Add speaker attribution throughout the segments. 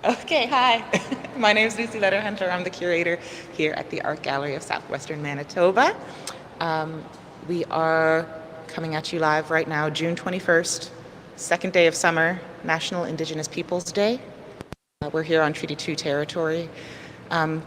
Speaker 1: Okay, hi. My name is Lucie Lederhendler. I'm the curator here at the Art Gallery of Southwestern Manitoba. Um, we are coming at you live right now, June 21st, second day of summer, National Indigenous Peoples Day. We're here on Treaty 2 territory,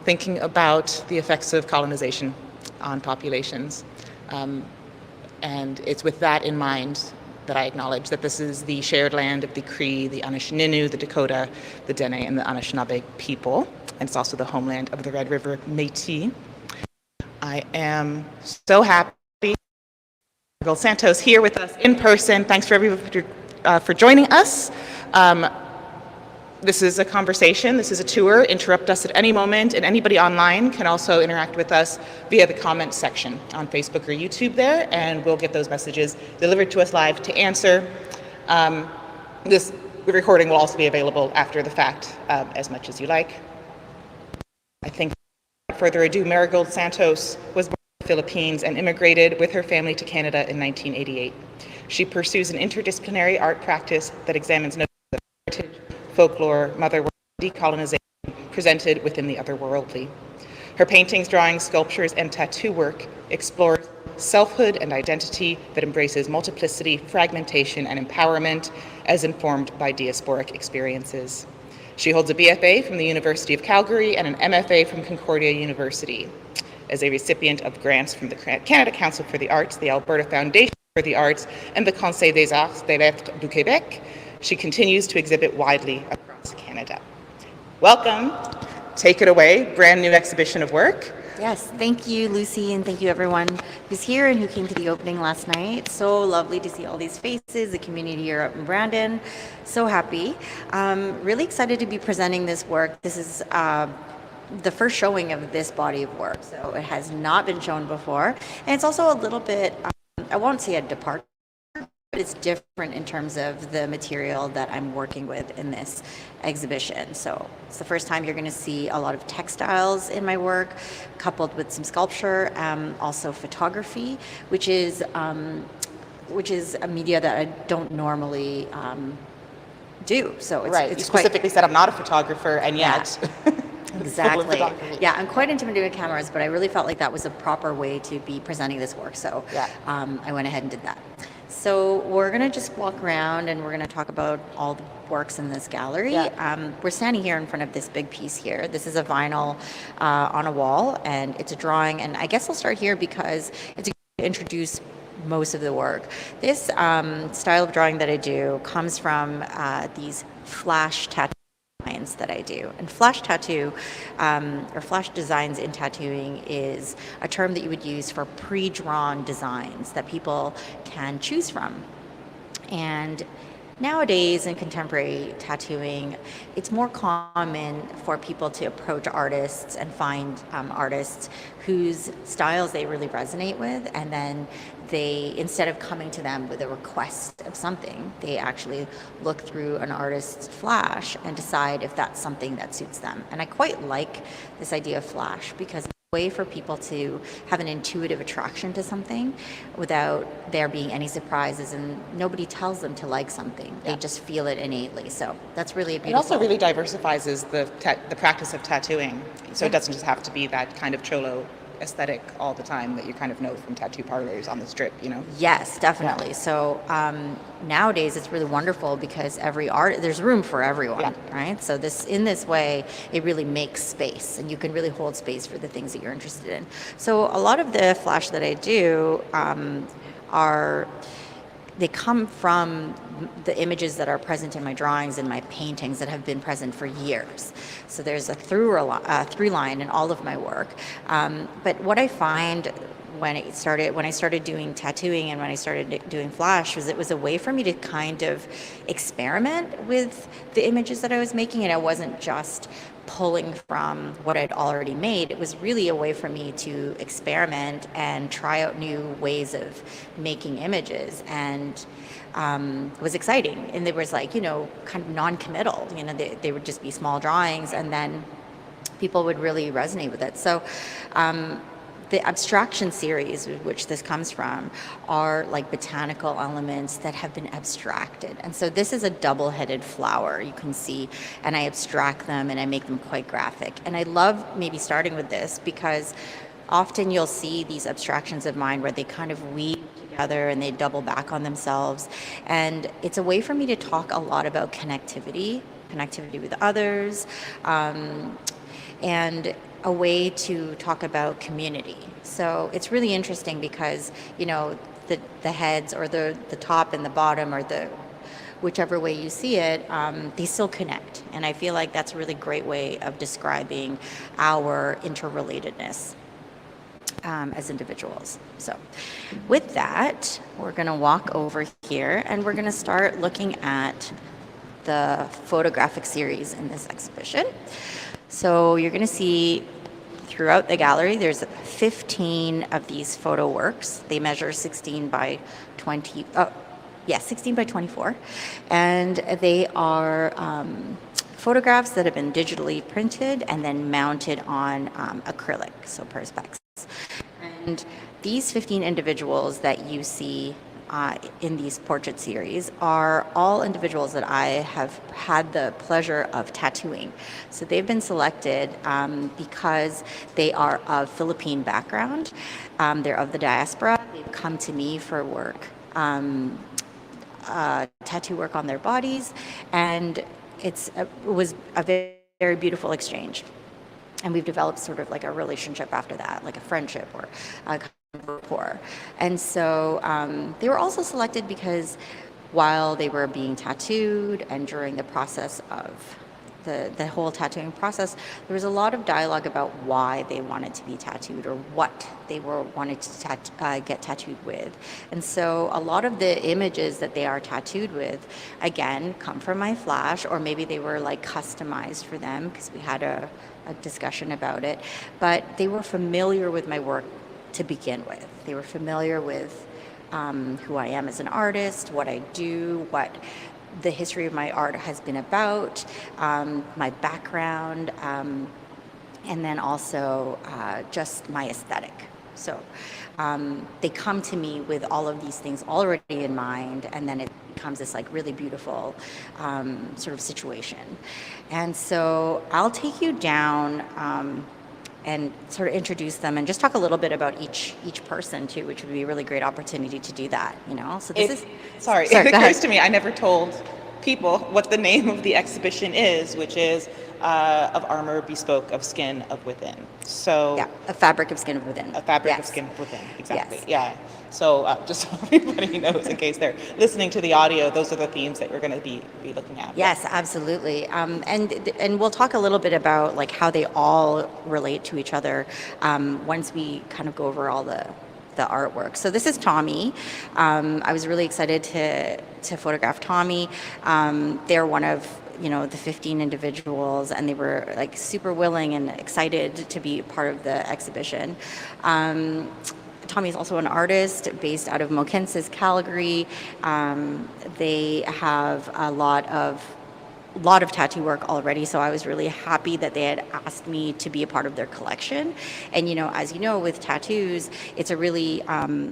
Speaker 1: thinking about the effects of colonization on populations. And it's with that in mind that I acknowledge that this is the shared land of the Cree, the Anishinaabe, the Dakota, the Dene, and the Anishinaabe people. And it's also the homeland of the Red River Métis. I am so happy Marigold Santos here with us in person. Thanks for everybody for joining us. This is a conversation, this is a tour. Interrupt us at any moment, and anybody online can also interact with us via the comment section on Facebook or YouTube there, and we'll get those messages delivered to us live to answer. This recording will also be available after the fact, as much as you like. I think, without further ado, Marigold Santos was born in the Philippines and immigrated with her family to Canada in 1988. She pursues an interdisciplinary art practice that examines notions of heritage, folklore, motherwort, decolonization presented within the otherworldly. Her paintings, drawings, sculptures, and tattoo work explore selfhood and identity that embraces multiplicity, fragmentation, and empowerment as informed by diasporic experiences. She holds a BFA from the University of Calgary and an MFA from Concordia University. As a recipient of grants from the Canada Council for the Arts, the Alberta Foundation for the Arts, and the Conseil des Arts et Lettres du Québec, she continues to exhibit widely across Canada. Welcome. Take it away. Brand new exhibition of work.
Speaker 2: Yes, thank you, Lucy, and thank you everyone who's here and who came to the opening last night. So lovely to see all these faces, the community here up in Brandon. So happy. Really excited to be presenting this work. This is the first showing of this body of work, so it has not been shown before. And it's also a little bit, I won't say a departure, but it's different in terms of the material that I'm working with in this exhibition. So it's the first time you're going to see a lot of textiles in my work, coupled with some sculpture, also photography, which is a media that I don't normally do. So it's,
Speaker 1: right.
Speaker 2: it's
Speaker 1: you specifically said I'm not a photographer, and yet.
Speaker 2: Yeah. Exactly. Yeah, I'm quite intimidated with cameras, but I really felt like that was a proper way to be presenting this work. So
Speaker 1: yeah.
Speaker 2: I went ahead and did that. So we're going to just walk around and we're going to talk about all the works in this gallery.
Speaker 1: Yeah.
Speaker 2: We're standing here in front of this big piece here. This is a vinyl on a wall, and it's a drawing. And I guess I'll start here because it's a good to introduce most of the work. This style of drawing that I do comes from these flash tattoos that I do. And flash tattoo, or flash designs in tattooing, is a term that you would use for pre-drawn designs that people can choose from. And nowadays in contemporary tattooing, it's more common for people to approach artists and find artists whose styles they really resonate with, and then they, instead of coming to them with a request of something, they actually look through an artist's flash and decide if that's something that suits them. And I quite like this idea of flash because it's a way for people to have an intuitive attraction to something without there being any surprises, and nobody tells them to like something. They just feel it innately. So that's really a beautiful.
Speaker 1: It also really diversifies the practice of tattooing. So it doesn't just have to be that kind of cholo aesthetic all the time that you kind of know from tattoo parlors on the strip, you know?
Speaker 2: Yes, definitely. Yeah. So nowadays it's really wonderful because there's room for everyone, right? So in this way, it really makes space, and you can really hold space for the things that you're interested in. So a lot of the flash that I do they come from the images that are present in my drawings and my paintings that have been present for years. So there's a through line in all of my work. But what I find when I started doing tattooing and when I started doing flash was it was a way for me to kind of experiment with the images that I was making, and I wasn't just pulling from what I'd already made. It was really a way for me to experiment and try out new ways of making images, and it was exciting. And there was kind of non-committal, they would just be small drawings, and then people would really resonate with it. So the abstraction series, which this comes from, are like botanical elements that have been abstracted. And so this is a double-headed flower, you can see, and I abstract them and I make them quite graphic. And I love maybe starting with this because often you'll see these abstractions of mine where they kind of weave together and they double back on themselves. And it's a way for me to talk a lot about connectivity with others, and a way to talk about community. So it's really interesting because, you know, the heads or the top and the bottom or the whichever way you see it, they still connect. And I feel like that's a really great way of describing our interrelatedness as individuals. So with that, we're gonna walk over here and we're gonna start looking at the photographic series in this exhibition. So you're going to see throughout the gallery, there's 15 of these photo works. They measure 16 by 24. And they are photographs that have been digitally printed and then mounted on acrylic, so perspex. And these 15 individuals that you see in these portrait series are all individuals that I have had the pleasure of tattooing. So they've been selected because they are of Philippine background. They're of the diaspora. They've come to me for work, tattoo work on their bodies, and it was a very, very beautiful exchange. And we've developed sort of like a relationship after that, like a friendship or a rapport. And so they were also selected because while they were being tattooed and during the process of the whole tattooing process, there was a lot of dialogue about why they wanted to be tattooed or what they were wanted to get tattooed with. And so a lot of the images that they are tattooed with, again, come from my flash, or maybe they were like customized for them because we had a discussion about it. But they were familiar with my work to begin with. They were familiar with who I am as an artist, what I do, what the history of my art has been about, my background, and then also just my aesthetic. So they come to me with all of these things already in mind, and then it becomes this like really beautiful sort of situation. And so I'll take you down and sort of introduce them and just talk a little bit about each person too, which would be a really great opportunity to do that, you know? So this
Speaker 1: it occurs to me, I never told people what the name of the exhibition is, which is of armor, bespoke, of skin of within. So
Speaker 2: yeah, a fabric of skin of within.
Speaker 1: A fabric of skin of within, exactly.
Speaker 2: Yes.
Speaker 1: Yeah. So just so everybody knows, in case they're listening to the audio, those are the themes that we're going to be looking at.
Speaker 2: Yes, absolutely. And we'll talk a little bit about like how they all relate to each other once we kind of go over all the artwork. So this is Tommy. I was really excited to photograph Tommy. They're one of the 15 individuals, and they were like super willing and excited to be part of the exhibition. Tommy is also an artist based out of Mokensis, Calgary. They have a lot of tattoo work already, so I was really happy that they had asked me to be a part of their collection. And as you know, with tattoos, it's a really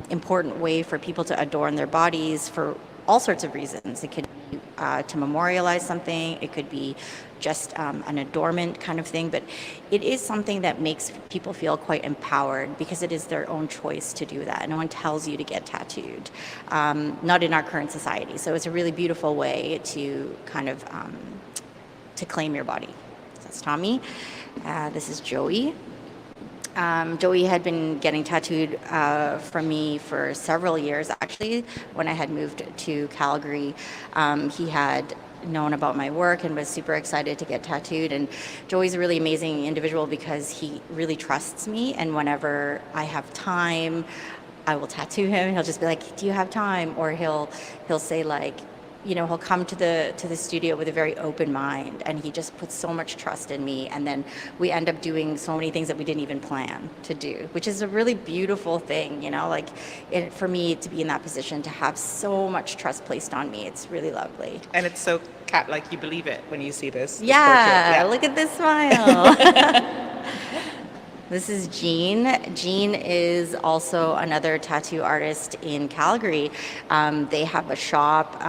Speaker 2: important way for people to adorn their bodies for all sorts of reasons. It could be to memorialize something, it could be just an adornment kind of thing, but it is something that makes people feel quite empowered because it is their own choice to do that. No one tells you to get tattooed, not in our current society. So it's a really beautiful way to kind of to claim your body. So that's Tommy. This is Joey. Joey had been getting tattooed from me for several years, actually. When I had moved to Calgary, he had known about my work and was super excited to get tattooed. And Joey's a really amazing individual because he really trusts me, and whenever I have time, I will tattoo him. He'll just be like, "Do you have time?" Or he'll say like, he'll come to the studio with a very open mind, and he just puts so much trust in me. And then we end up doing so many things that we didn't even plan to do, which is a really beautiful thing, for me to be in that position, to have so much trust placed on me. It's really lovely.
Speaker 1: And it's so cat-like, you believe it when you see this.
Speaker 2: Yeah, look at this smile. This is Jean. Jean is also another tattoo artist in Calgary. They have a shop.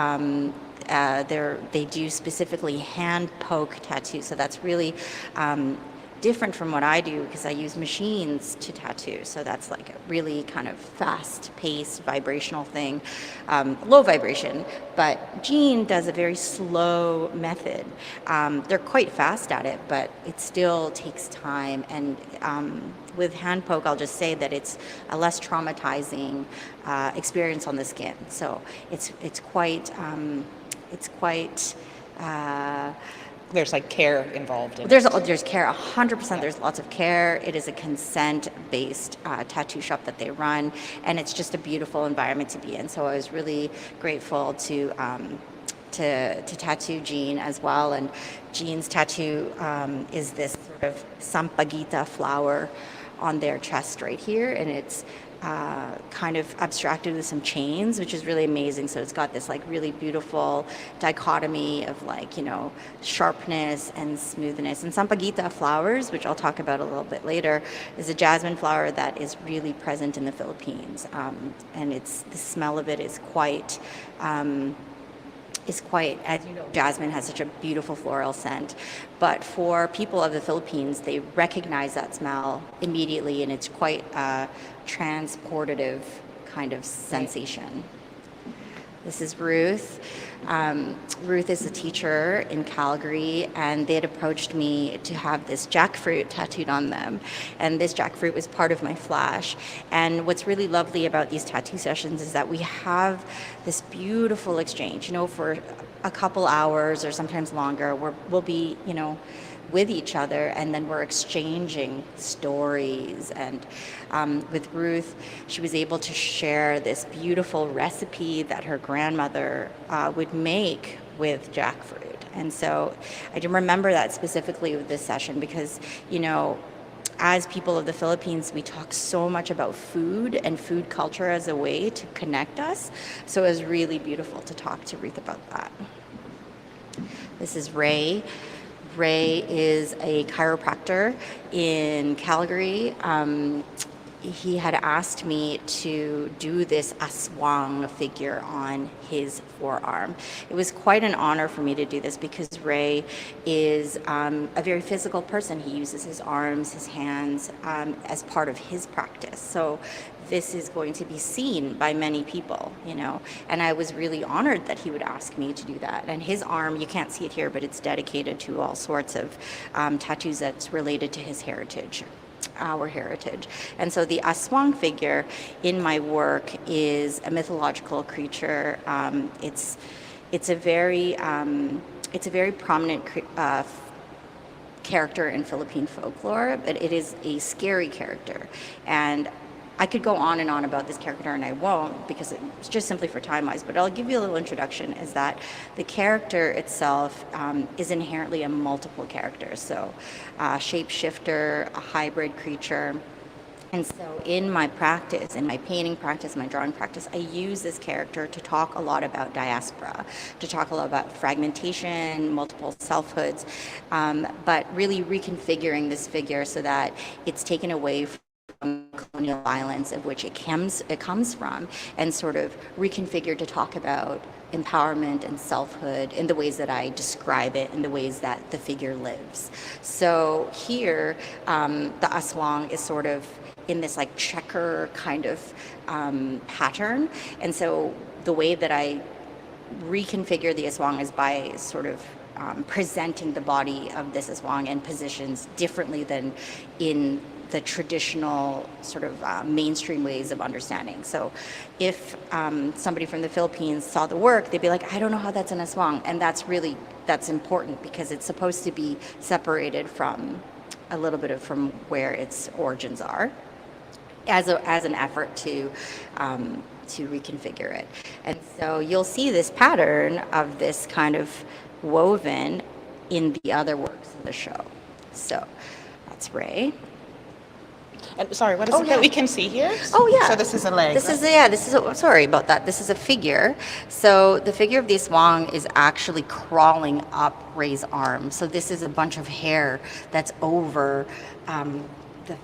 Speaker 2: They do specifically hand poke tattoos, so that's really different from what I do because I use machines to tattoo. So that's like a really kind of fast-paced vibrational thing, low vibration. But Jean does a very slow method. They're quite fast at it, but it still takes time. And with hand poke, I'll just say that it's a less traumatizing experience on the skin. So it's quite.
Speaker 1: There's like care involved in
Speaker 2: There's
Speaker 1: it.
Speaker 2: care, 100%. There's lots of care. It is a consent-based tattoo shop that they run, and it's just a beautiful environment to be in. So I was really grateful to tattoo Jean as well. And Jean's tattoo is this sort of sampaguita flower on their chest right here, and it's kind of abstracted with some chains, which is really amazing. So it's got this like really beautiful dichotomy of like, you know, sharpness and smoothness. And sampaguita flowers, which I'll talk about a little bit later, is a jasmine flower that is really present in the Philippines. And the smell of it is quite, as you know, jasmine has such a beautiful floral scent. But for people of the Philippines, they recognize that smell immediately, and it's quite a transportative kind of sensation. This is Ruth. Ruth is a teacher in Calgary, and they had approached me to have this jackfruit tattooed on them. And this jackfruit was part of my flash. And what's really lovely about these tattoo sessions is that we have this beautiful exchange, you know, for a couple hours or sometimes longer. We'll be, you know, with each other, and then we're exchanging stories. And with Ruth, she was able to share this beautiful recipe that her grandmother would make with jackfruit. And so I do remember that specifically with this session because, you know, as people of the Philippines, we talk so much about food and food culture as a way to connect us. So it was really beautiful to talk to Ruth about that. This is Ray. Ray is a chiropractor in Calgary. He had asked me to do this aswang figure on his forearm. It was quite an honor for me to do this because Ray is a very physical person. He uses his arms, his hands as part of his practice. So this is going to be seen by many people, you know, and I was really honored that he would ask me to do that. And his arm, you can't see it here, but it's dedicated to all sorts of tattoos that's related to his heritage. Our heritage. And so the aswang figure in my work is a mythological creature. It's a very prominent character in Philippine folklore, but it is a scary character. And I could go on and on about this character, and I won't because it's just simply for time-wise, but I'll give you a little introduction, is that the character itself is inherently a multiple character. So shapeshifter, a hybrid creature. And so in my practice, in my painting practice, my drawing practice, I use this character to talk a lot about diaspora, to talk a lot about fragmentation, multiple selfhoods, but really reconfiguring this figure so that it's taken away from colonial violence of which it comes from, and sort of reconfigured to talk about empowerment and selfhood in the ways that I describe it, in the ways that the figure lives. So here, the aswang is sort of in this like checker kind of pattern, and so the way that I reconfigure the aswang is by sort of presenting the body of this aswang in positions differently than in the traditional sort of mainstream ways of understanding. So if somebody from the Philippines saw the work, they'd be like, I don't know how that's an aswang. And that's important because it's supposed to be separated from a little bit of from where its origins are as an effort to reconfigure it. And so you'll see this pattern of this kind of woven in the other works of the show. So that's Ray.
Speaker 1: And sorry, what is it that we can see here?
Speaker 2: Oh yeah.
Speaker 1: So this is a leg.
Speaker 2: Sorry about that. This is a figure. So the figure of the aswang is actually crawling up Ray's arm. So this is a bunch of hair that's over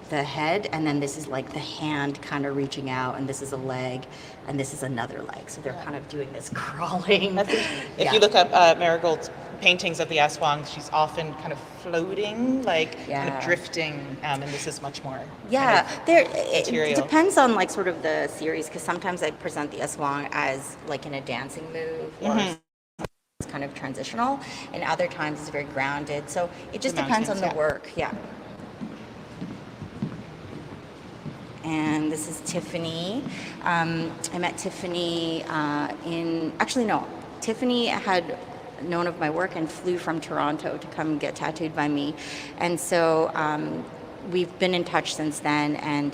Speaker 2: the head, and then this is like the hand kind of reaching out, and this is a leg, and this is another leg. So they're kind of doing this crawling.
Speaker 1: If you look up Marigold's paintings of the aswang, she's often kind of floating, like kind of drifting, and this is much more
Speaker 2: it depends on like sort of the series, because sometimes I present the aswang as like in a dancing move, or it's kind of transitional, and other times it's very grounded. So it just depends on the work. And this is Tiffany. I met Tiffany Tiffany had known of my work and flew from Toronto to come get tattooed by me. And so we've been in touch since then. And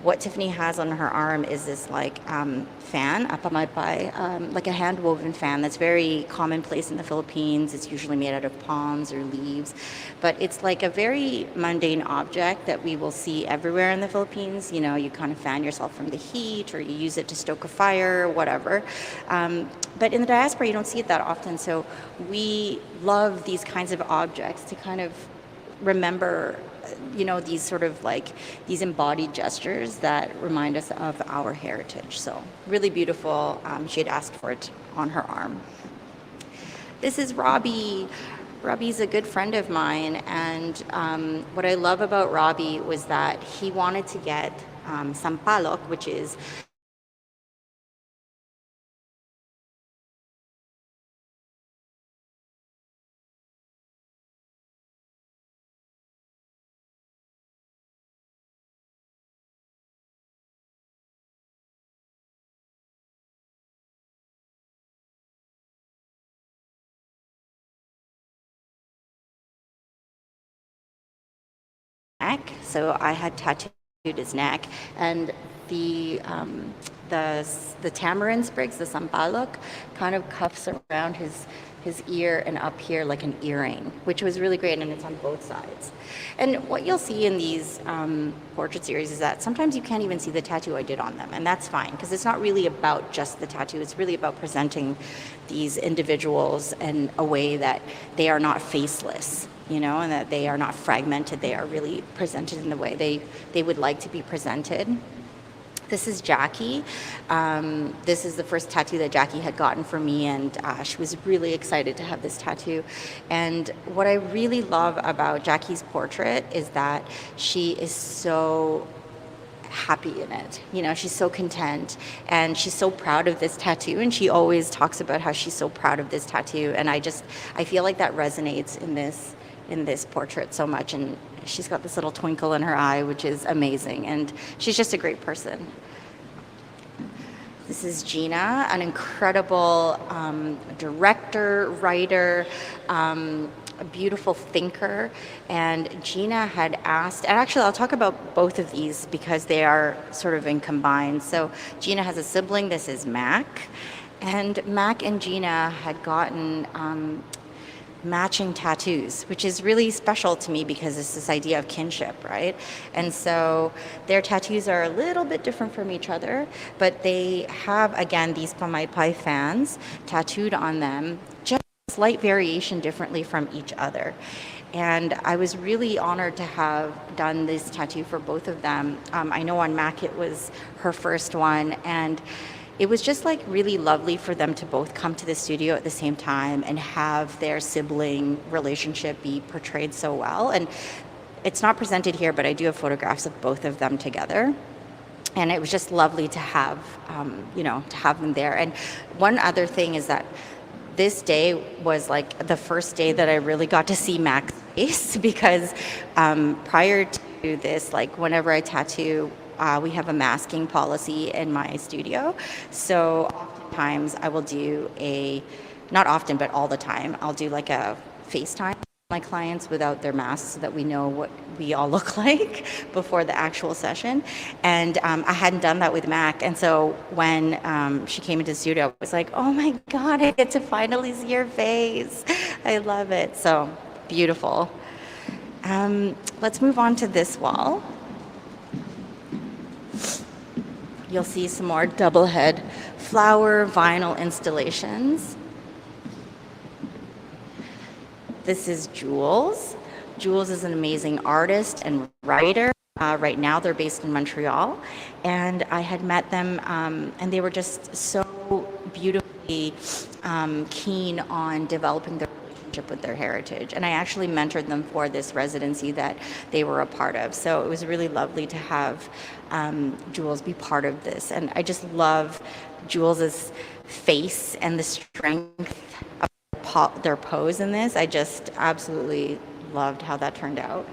Speaker 2: what Tiffany has on her arm is this like fan, apamaypay, like a hand woven fan that's very commonplace in the Philippines. It's usually made out of palms or leaves, but it's like a very mundane object that we will see everywhere in the Philippines. You know, you kind of fan yourself from the heat, or you use it to stoke a fire, whatever. But in the diaspora, you don't see it that often. So we love these kinds of objects to kind of remember, you know, these sort of like these embodied gestures that remind us of our heritage. So really beautiful. She had asked for it on her arm. This is Robbie. Robbie's a good friend of mine, and what I love about Robbie was that he wanted to get sampalok, which is neck. So I had tattooed his neck, and the tamarind sprigs, the sampalok, kind of cuffs around his ear and up here like an earring, which was really great, and it's on both sides. And what you'll see in these portrait series is that sometimes you can't even see the tattoo I did on them, and that's fine, because it's not really about just the tattoo. It's really about presenting these individuals in a way that they are not faceless, you know, and that they are not fragmented. They are really presented in the way they would like to be presented. This is Jackie. This is the first tattoo that Jackie had gotten for me, and she was really excited to have this tattoo. And what I really love about Jackie's portrait is that she is so happy in it. You know, she's so content, and she's so proud of this tattoo, and she always talks about how she's so proud of this tattoo. And I feel like that resonates in this portrait so much, and she's got this little twinkle in her eye, which is amazing, and she's just a great person. This is Gina, an incredible director, writer, a beautiful thinker, and Gina had asked, and actually I'll talk about both of these because they are sort of in combined. So Gina has a sibling, this is Mac, and Mac and Gina had gotten matching tattoos, which is really special to me because it's this idea of kinship, right? And so their tattoos are a little bit different from each other, but they have, again, these pamaypay fans tattooed on them, just a slight variation differently from each other. And I was really honored to have done this tattoo for both of them. I know on Mac it was her first one, and it was just like really lovely for them to both come to the studio at the same time and have their sibling relationship be portrayed so well. And it's not presented here, but I do have photographs of both of them together. And it was just lovely to have, to have them there. And one other thing is that this day was like the first day that I really got to see Mac's face, because prior to this, like whenever I tattoo, we have a masking policy in my studio. So oftentimes I will do not often, but all the time, I'll do like a FaceTime with my clients without their masks so that we know what we all look like before the actual session. And I hadn't done that with Mac. And so when she came into the studio, I was like, oh my God, I get to finally see your face. I love it. So beautiful. Let's move on to this wall. You'll see some more double head flower vinyl installations. This is Jules. Jules is an amazing artist and writer. Right now, they're based in Montreal, and I had met them, and they were just so beautifully keen on developing their relationship with their heritage. And I actually mentored them for this residency that they were a part of. So it was really lovely to have Jules be part of this. And I just love Jules's face and the strength of their pose in this. I just absolutely loved how that turned out.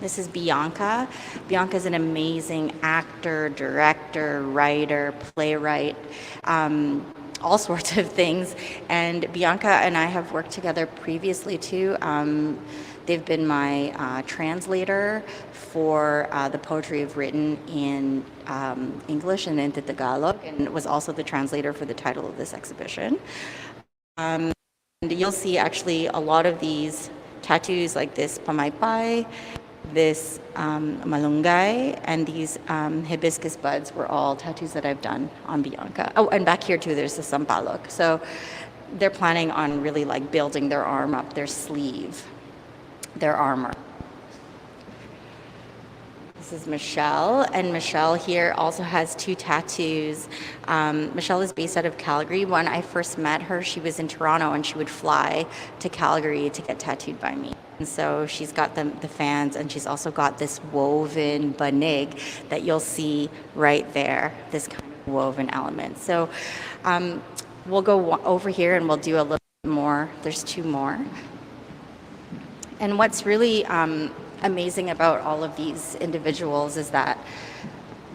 Speaker 2: This is Bianca. Bianca is an amazing actor, director, writer, playwright, all sorts of things. And Bianca and I have worked together previously too. They've been my translator for the poetry I've written in English and into Tagalog, and was also the translator for the title of this exhibition. And you'll see actually a lot of these tattoos like this pamaypay, this malunggay, and these hibiscus buds were all tattoos that I've done on Bianca. Oh, and back here too, there's the sampalok. So they're planning on really like building their arm up, their sleeve, their armor. This is Michelle, and Michelle here also has 2 tattoos. Michelle is based out of Calgary. When I first met her, she was in Toronto, and she would fly to Calgary to get tattooed by me. And so she's got the fans, and she's also got this woven banig that you'll see right there, this kind of woven element. So we'll go over here and we'll do a little bit more. There's 2 more. And what's really amazing about all of these individuals is that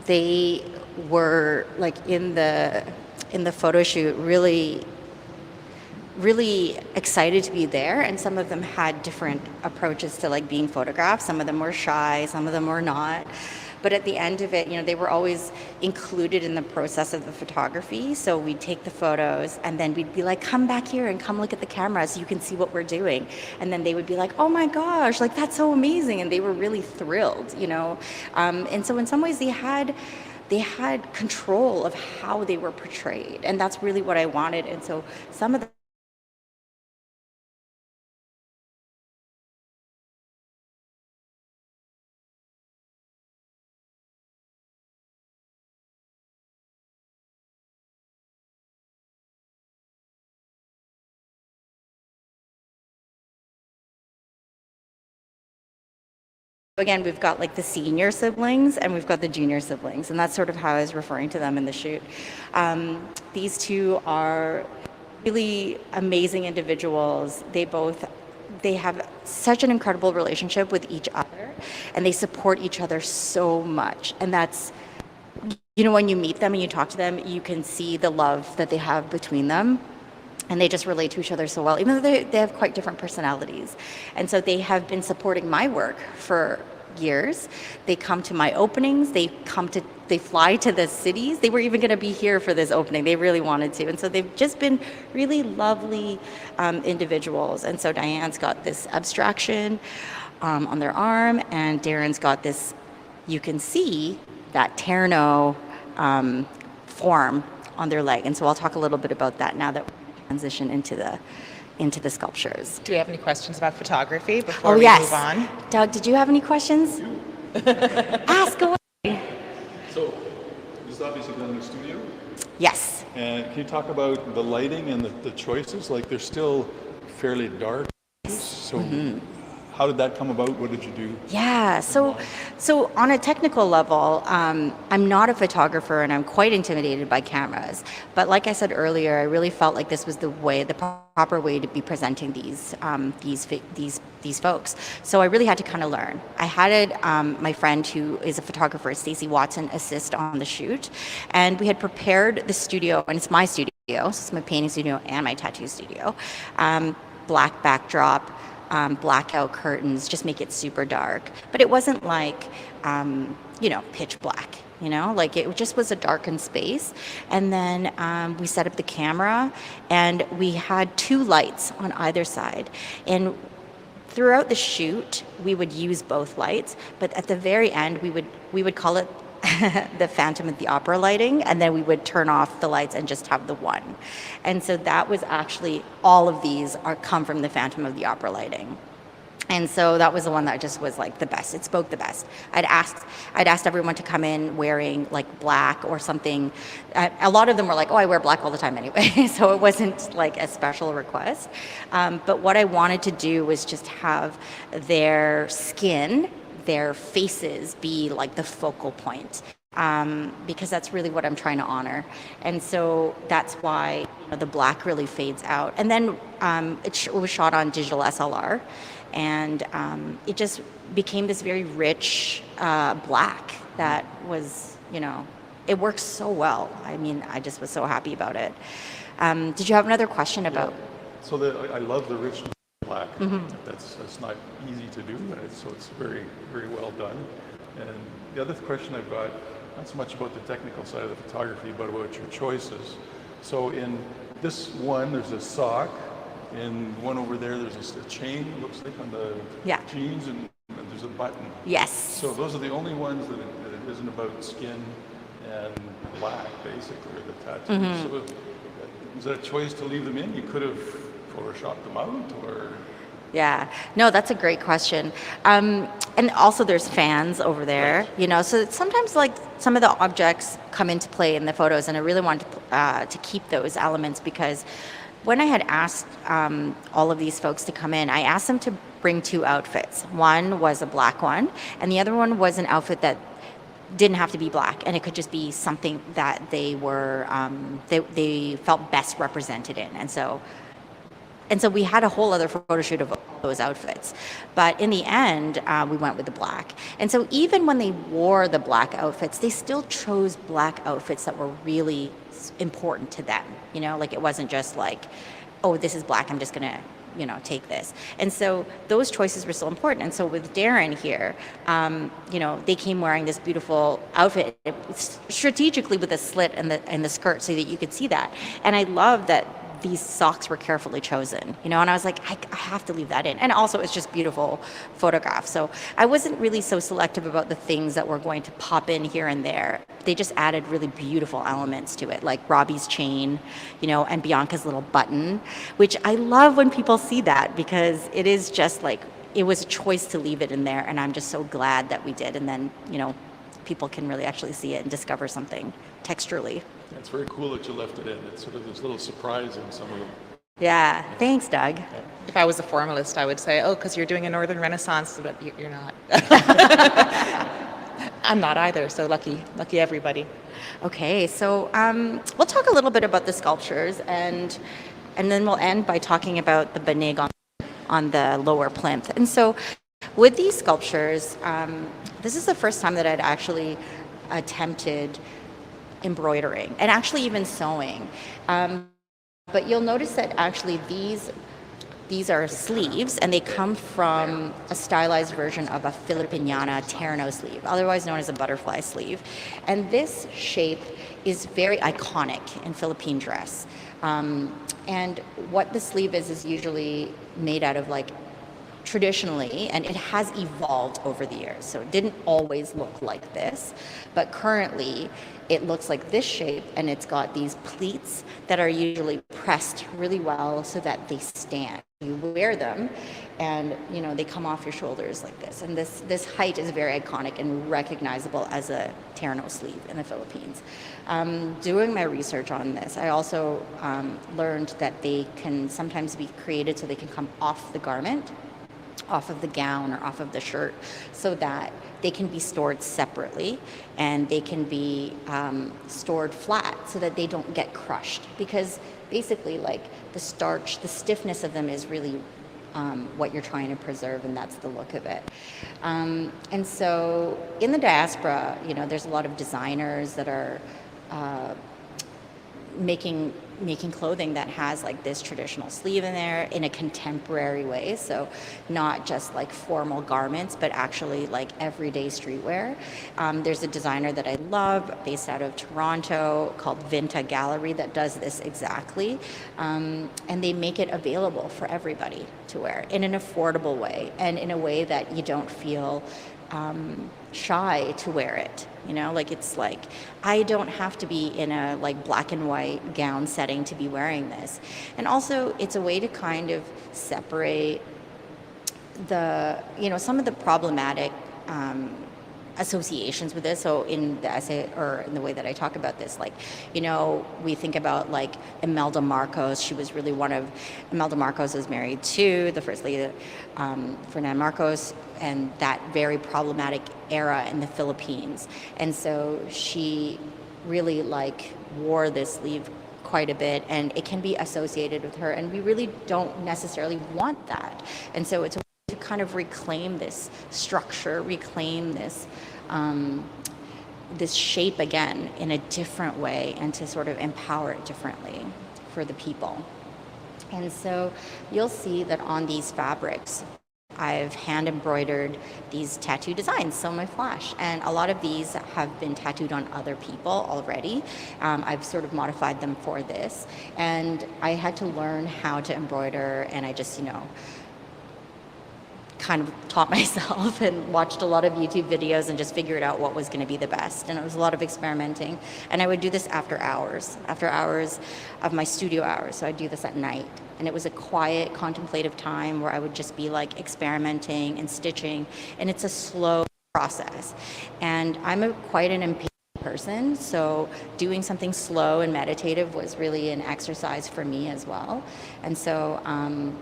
Speaker 2: they were like in the photo shoot really excited to be there, and some of them had different approaches to like being photographed. Some of them were shy, some of them were not. But at the end of it, you know, they were always included in the process of the photography. So we'd take the photos, and then we'd be like, come back here and come look at the camera so you can see what we're doing. And then they would be like, oh my gosh, like that's so amazing. And they were really thrilled, you know. And so in some ways they had control of how they were portrayed. And that's really what I wanted. And so some of the again, we've got like the senior siblings and we've got the junior siblings, and that's sort of how I was referring to them in the shoot. These 2 are really amazing individuals. They have such an incredible relationship with each other, and they support each other so much. And that's, you know, when you meet them and you talk to them, you can see the love that they have between them. And they just relate to each other so well, even though they have quite different personalities. And so they have been supporting my work for years. They come to my openings. They fly to the cities. They were even going to be here for this opening. They really wanted to. And so they've just been really lovely individuals. And so Diane's got this abstraction on their arm, and Darren's got this, you can see that terno form on their leg. And so I'll talk a little bit about that now that transition into the sculptures.
Speaker 1: Do we have any questions about photography before
Speaker 2: we
Speaker 1: move on?
Speaker 2: Doug, did you have any questions? Ask away.
Speaker 3: So, this is obviously done in the studio?
Speaker 2: Yes.
Speaker 3: And can you talk about the lighting and the choices? Like, they're still fairly dark. So, how did that come about? What did you do?
Speaker 2: Yeah, so on a technical level, I'm not a photographer, and I'm quite intimidated by cameras. But like I said earlier, I really felt like this was the proper way to be presenting these folks. So I really had to kind of learn. I had my friend who is a photographer, Stacey Watson, assist on the shoot, and we had prepared the studio, and it's my studio, so it's my painting studio and my tattoo studio. Black backdrop. Blackout curtains, just make it super dark. But it wasn't like, pitch black, like it just was a darkened space. And then we set up the camera, and we had 2 lights on either side. And throughout the shoot, we would use both lights, but at the very end, we would call it the Phantom of the Opera lighting, and then we would turn off the lights and just have the one. And so that was actually, all of these come from the Phantom of the Opera lighting. And so that was the one that just was like the best. It spoke the best. I'd asked everyone to come in wearing like black or something. A lot of them were like, oh, I wear black all the time anyway. So it wasn't like a special request. But what I wanted to do was just have their skin, their faces be like the focal point. Because that's really what I'm trying to honor. And so that's why the black really fades out. And then it was shot on digital SLR. And it just became this very rich black that was, it works so well. I mean, I just was so happy about it. Did you have another question about?
Speaker 3: Yeah. So I love the richness of black. That's not easy to do, so it's very, very well done. And the other question I've got, not so much about the technical side of the photography, but about your choices. So in this one, there's a sock. In one over there, there's a chain, it looks like, on the jeans, and there's a button.
Speaker 2: Yes.
Speaker 3: So those are the only ones that it isn't about skin and black, basically, or the tattoos. So was that a choice to leave them in? You could have photoshopped them out, or?
Speaker 2: Yeah, no, that's a great question. And also there's fans over there, so sometimes like some of the objects come into play in the photos, and I really wanted to keep those elements because when I had asked all of these folks to come in, I asked them to bring 2 outfits. One was a black one, and the other one was an outfit that didn't have to be black, and it could just be something that they were they felt best represented in. And so we had a whole other photo shoot of those outfits. But in the end, we went with the black. And so even when they wore the black outfits, they still chose black outfits that were really important to them. Like it wasn't just like, oh, this is black, I'm just going to, take this. And so those choices were still important. And so with Darren here, they came wearing this beautiful outfit strategically with a slit in the skirt so that you could see that. And I love that these socks were carefully chosen, and I was like, I have to leave that in. And also it's just beautiful photographs. So I wasn't really so selective about the things that were going to pop in here and there. They just added really beautiful elements to it, like Robbie's chain, and Bianca's little button, which I love when people see that because it is just like, it was a choice to leave it in there. And I'm just so glad that we did. And then, people can really actually see it and discover something texturally.
Speaker 3: It's very cool that you left it in. It's sort of this little surprise in some of them.
Speaker 2: Yeah, thanks, Doug.
Speaker 1: If I was a formalist, I would say, oh, because you're doing a Northern Renaissance, but you're not. I'm not either, so lucky everybody.
Speaker 2: Okay, so we'll talk a little bit about the sculptures, and then we'll end by talking about the banig on the lower plinth. And so with these sculptures, this is the first time that I'd actually attempted embroidering and actually even sewing. But you'll notice that actually these are sleeves, and they come from a stylized version of a Filipiniana terno sleeve, otherwise known as a butterfly sleeve. And this shape is very iconic in Philippine dress. And what the sleeve is usually made out of traditionally, and it has evolved over the years. So it didn't always look like this, but currently it looks like this shape, and it's got these pleats that are usually pressed really well so that they stand. You wear them and they come off your shoulders like this. And this height is very iconic and recognizable as a terno sleeve in the Philippines. Doing my research on this, I also learned that they can sometimes be created so they can come off the garment, off of the gown or off of the shirt, so that they can be stored separately, and they can be stored flat so that they don't get crushed, because basically the starch, the stiffness of them is really what you're trying to preserve, and that's the look of it. And so in the diaspora, there's a lot of designers that are making clothing that has this traditional sleeve in there in a contemporary way, so not just formal garments, but actually everyday streetwear. There's a designer that I love based out of Toronto called Vinta Gallery that does this exactly, and they make it available for everybody to wear in an affordable way, and in a way that you don't feel shy to wear it. It's I don't have to be in a black and white gown setting to be wearing this. And also it's a way to kind of separate some of the problematic associations with this. So in the essay, or in the way that I talk about this, like, we think about like Imelda Marcos. She was really Imelda Marcos was married to the First Lady, Ferdinand Marcos, and that very problematic era in the Philippines. And so she really like wore this sleeve quite a bit, and it can be associated with her, and we really don't necessarily want that. And so it's to kind of reclaim this structure, reclaim this this shape again in a different way, and to sort of empower it differently for the people. And so you'll see that on these fabrics, I've hand embroidered these tattoo designs, so my flash, and a lot of these have been tattooed on other people already. I've sort of modified them for this, and I had to learn how to embroider, and I just, kind of taught myself and watched a lot of YouTube videos and just figured out what was going to be the best. And it was a lot of experimenting. And I would do this after hours of my studio hours. So I'd do this at night. And it was a quiet, contemplative time where I would just be like experimenting and stitching. And it's a slow process. And I'm quite an impatient person, so doing something slow and meditative was really an exercise for me as well. And so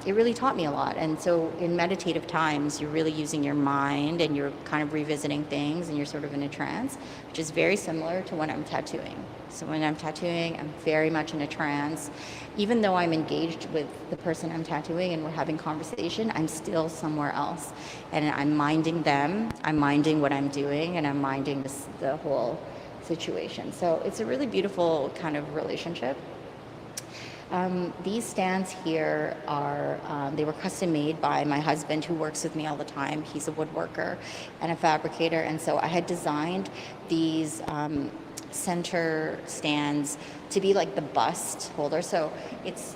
Speaker 2: it really taught me a lot. And so in meditative times, you're really using your mind, and you're kind of revisiting things, and you're sort of in a trance, which is very similar to when I'm tattooing. So when I'm tattooing, I'm very much in a trance. Even though I'm engaged with the person I'm tattooing and we're having conversation, I'm still somewhere else. And I'm minding them, I'm minding what I'm doing, and I'm minding the whole situation. So it's a really beautiful kind of relationship. These stands here are, they were custom made by my husband, who works with me all the time. He's a woodworker and a fabricator. And so I had designed these center stands to be like the bust holder. So it's,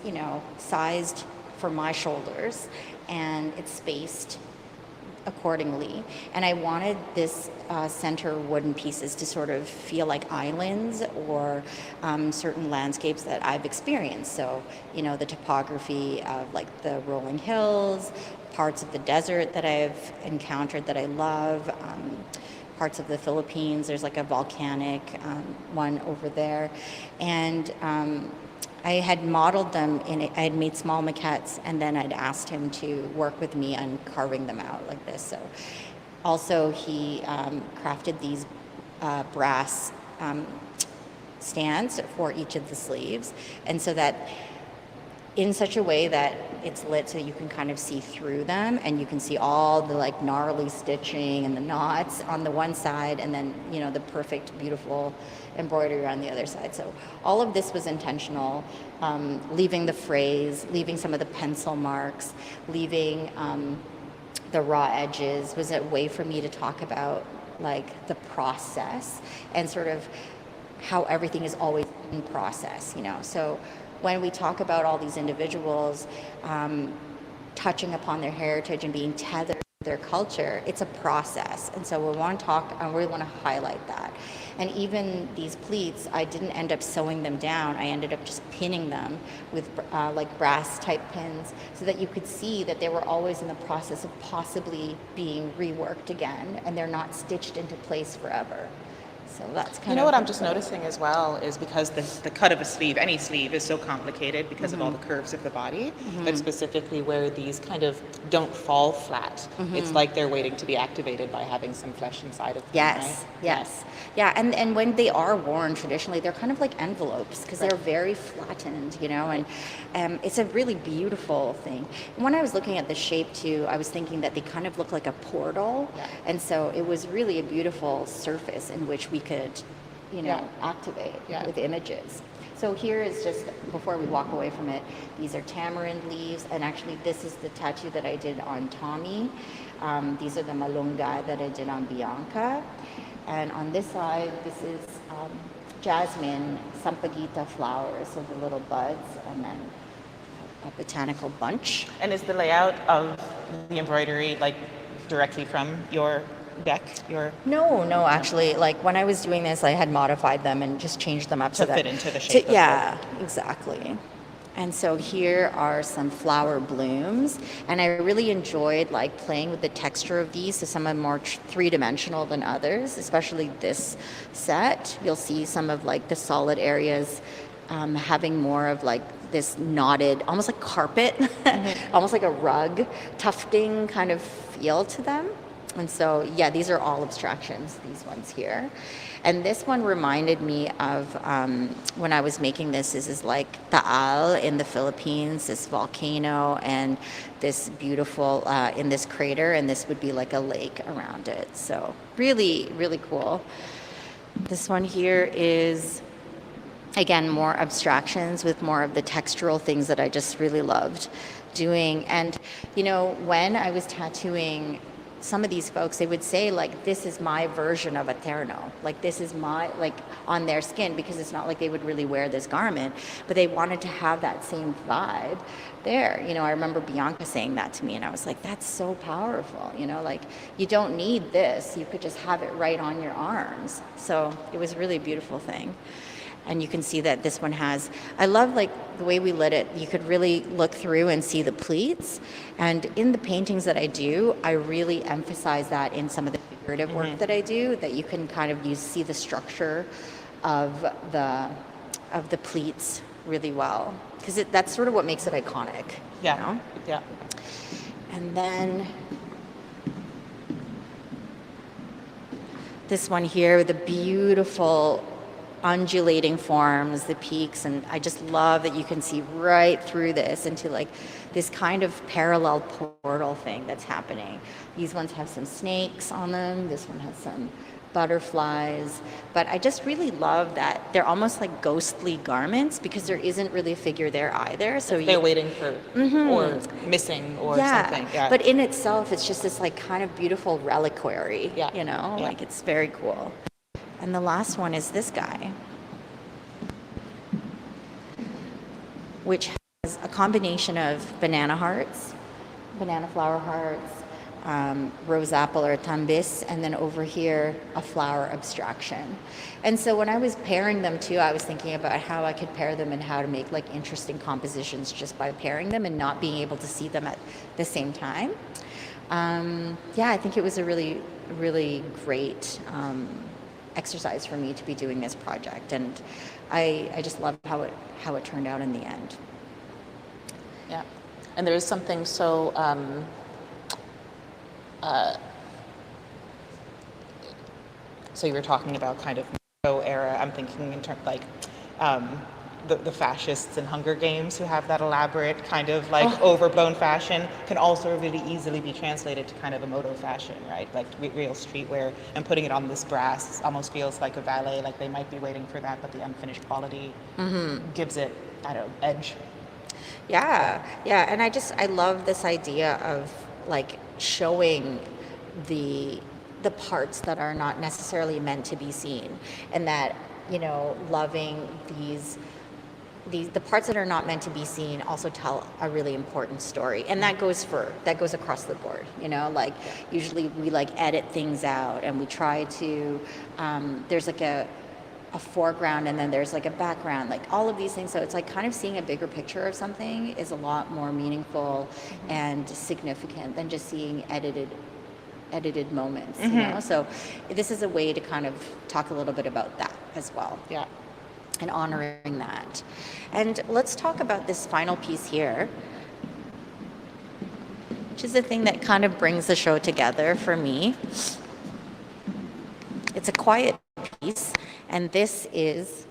Speaker 2: sized for my shoulders, and it's spaced accordingly. And I wanted this center wooden pieces to sort of feel like islands, or certain landscapes that I've experienced. So, the topography of like the rolling hills, parts of the desert that I've encountered that I love, parts of the Philippines. There's like a volcanic one over there. And I had modeled them I had made small maquettes, and then I'd asked him to work with me on carving them out like this. So also he crafted these brass stands for each of the sleeves, and so that in such a way that it's lit so you can kind of see through them, and you can see all the like gnarly stitching and the knots on the one side, and then the perfect, beautiful embroidery on the other side. So all of this was intentional, leaving the phrase, leaving some of the pencil marks, leaving the raw edges was a way for me to talk about like the process, and sort of how everything is always in process, So when we talk about all these individuals touching upon their heritage and being tethered to their culture, it's a process. And so we want to talk, and we want to highlight that. And even these pleats, I didn't end up sewing them down. I ended up just pinning them with like brass type pins, so that you could see that they were always in the process of possibly being reworked again, and they're not stitched into place forever. So that's kind of
Speaker 1: what I'm just noticing as well is, because the cut of a sleeve, any sleeve, is so complicated because of all the curves of the body, but specifically where these kind of don't fall flat. It's like they're waiting to be activated by having some flesh inside of them.
Speaker 2: Yes,
Speaker 1: right?
Speaker 2: yes. Yeah, and when they are worn traditionally, they're kind of like envelopes, because they're very flattened, and it's a really beautiful thing. And when I was looking at the shape too, I was thinking that they kind of look like a portal, and so it was really a beautiful surface in which we could, activate with images. So here is just, before we walk away from it, these are tamarind leaves, and actually this is the tattoo that I did on Tommy. These are the malunggay that I did on Bianca. And on this side, this is jasmine, sampaguita flowers, so the little buds, and then a botanical bunch.
Speaker 1: And is the layout of the embroidery like directly from your deck?
Speaker 2: No, actually, like when I was doing this, I had modified them and just changed them up
Speaker 1: To
Speaker 2: so that
Speaker 1: fit into the shape.
Speaker 2: Yeah, exactly. And so here are some flower blooms, and I really enjoyed like playing with the texture of these. So some are more three-dimensional than others, especially this set. You'll see some of like the solid areas having more of like this knotted, almost like carpet, almost like a rug, tufting kind of feel to them. And so, yeah, these are all abstractions, these ones here. And this one reminded me of when I was making this is like Taal in the Philippines, this volcano, and this beautiful, in this crater, and this would be like a lake around it. So really, really cool. This one here is, again, more abstractions with more of the textural things that I just really loved doing. And, you know, when I was tattooing some of these folks, they would say like, this is my version of a terno, like this is my, like on their skin, because it's not like they would really wear this garment, but they wanted to have that same vibe there. You know, I remember Bianca saying that to me, and I was like, that's so powerful, you know, like you don't need this, you could just have it right on your arms. So it was really a beautiful thing. And you can see that this one has, I love like the way we lit it. You could really look through and see the pleats. And in the paintings that I do, I really emphasize that in some of the figurative work that I do, that you can kind of see the structure of the pleats really well. Because that's sort of what makes it iconic.
Speaker 1: Yeah,
Speaker 2: you know?
Speaker 1: yeah.
Speaker 2: And then this one here, the beautiful undulating forms, the peaks, and I just love that you can see right through this into like this kind of parallel portal thing that's happening. These ones have some snakes on them, this one has some butterflies, but I just really love that they're almost like ghostly garments because there isn't really a figure there either. So
Speaker 1: they're waiting for or missing or something. Yeah.
Speaker 2: But in itself, it's just this like kind of beautiful reliquary, you know,
Speaker 1: Yeah.
Speaker 2: like it's very cool. And the last one is this guy, which has a combination of banana hearts, banana flower hearts, rose apple or tambis, and then over here, a flower abstraction. And so when I was pairing them too, I was thinking about how I could pair them and how to make like interesting compositions just by pairing them and not being able to see them at the same time. Yeah, I think it was a really, really great exercise for me to be doing this project, and I just love how it turned out in the end.
Speaker 1: Yeah, and there is something so so you were talking about kind of era. I'm thinking in terms like the fascists in Hunger Games who have that elaborate kind of like overblown fashion can also really easily be translated to kind of a moto fashion, right? Like real streetwear, and putting it on this brass almost feels like a ballet, like they might be waiting for that, but the unfinished quality gives it, I don't know, edge.
Speaker 2: Yeah, and I love this idea of like showing the parts that are not necessarily meant to be seen, and that, you know, loving the parts that are not meant to be seen also tell a really important story, and that goes across the board, you know, like usually we like edit things out and we try to there's like a foreground and then there's like a background, like all of these things. So it's like kind of seeing a bigger picture of something is a lot more meaningful and significant than just seeing edited moments, you know. So this is a way to kind of talk a little bit about that as well.
Speaker 1: Yeah.
Speaker 2: And honoring that. And let's talk about this final piece here, which is the thing that kind of brings the show together for me. It's a quiet piece, and this is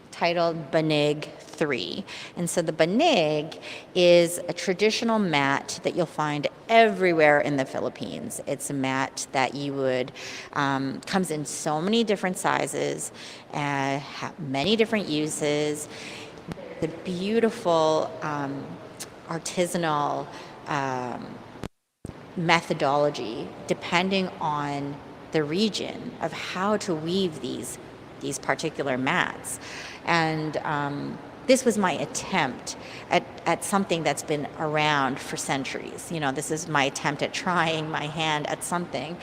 Speaker 2: titled Banig 3. And so the banig is a traditional mat that you'll find everywhere in the Philippines. It's a mat that you would, comes in so many different sizes, many different uses. The beautiful artisanal methodology, depending on the region, of how to weave these particular mats. And this was my attempt at something that's been around for centuries. You know, this is my attempt at trying my hand at something.